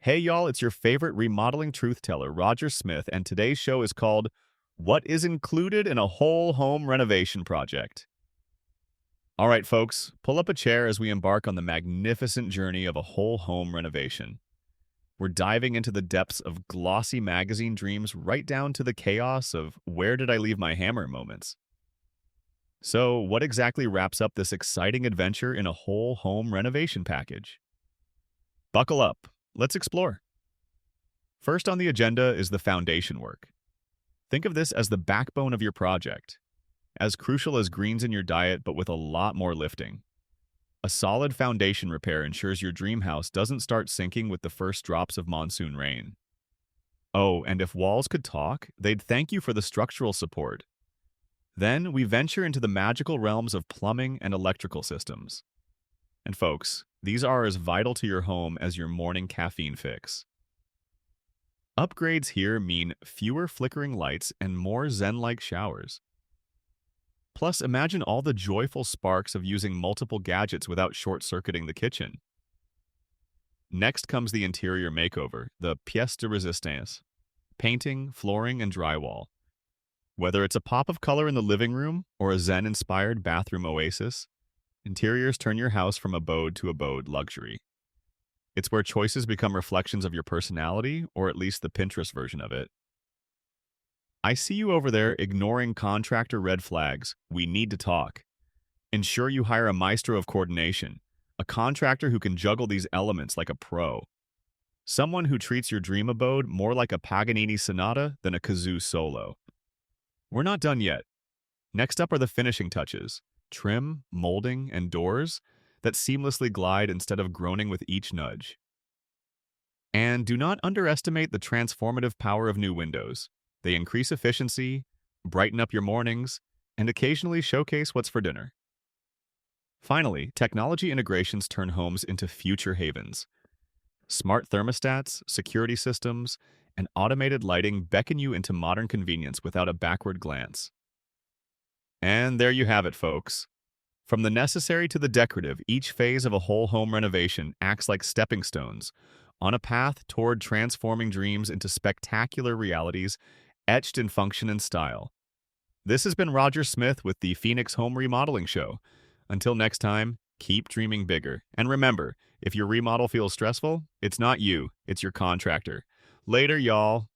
Hey y'all, it's your favorite remodeling truth teller, Roger Smith, and today's show is called What is Included in a Whole Home Renovation Project? All right, folks, pull up a chair as we embark on the magnificent journey of a whole home renovation. We're diving into the depths of glossy magazine dreams right down to the chaos of where did I leave my hammer moments. So, what exactly wraps up this exciting adventure in a whole home renovation package? Buckle up. Let's explore. First on the agenda is the foundation work. Think of this as the backbone of your project, as crucial as greens in your diet, but with a lot more lifting. A solid foundation repair ensures your dream house doesn't start sinking with the first drops of monsoon rain. Oh, and if walls could talk, they'd thank you for the structural support. Then we venture into the magical realms of plumbing and electrical systems. And folks, these are as vital to your home as your morning caffeine fix. Upgrades here mean fewer flickering lights and more zen-like showers. Plus, imagine all the joyful sparks of using multiple gadgets without short-circuiting the kitchen. Next comes the interior makeover, the pièce de résistance. Painting, flooring, and drywall. Whether it's a pop of color in the living room or a zen-inspired bathroom oasis, interiors turn your house from abode to abode luxury. It's where choices become reflections of your personality, or at least the Pinterest version of it. I see you over there ignoring contractor red flags. We need to talk. Ensure you hire a maestro of coordination, a contractor who can juggle these elements like a pro. Someone who treats your dream abode more like a Paganini sonata than a kazoo solo. We're not done yet. Next up are the finishing touches, trim, molding, and doors that seamlessly glide instead of groaning with each nudge. And do not underestimate the transformative power of new windows. They increase efficiency, brighten up your mornings, and occasionally showcase what's for dinner. Finally, technology integrations turn homes into future havens. Smart thermostats, security systems, and automated lighting beckon you into modern convenience without a backward glance. And there you have it, folks. From the necessary to the decorative, each phase of a whole home renovation acts like stepping stones on a path toward transforming dreams into spectacular realities etched in function and style. This has been Roger Smith with the Phoenix Home Remodeling Show. Until next time, keep dreaming bigger. And remember, if your remodel feels stressful, it's not you, it's your contractor. Later, y'all.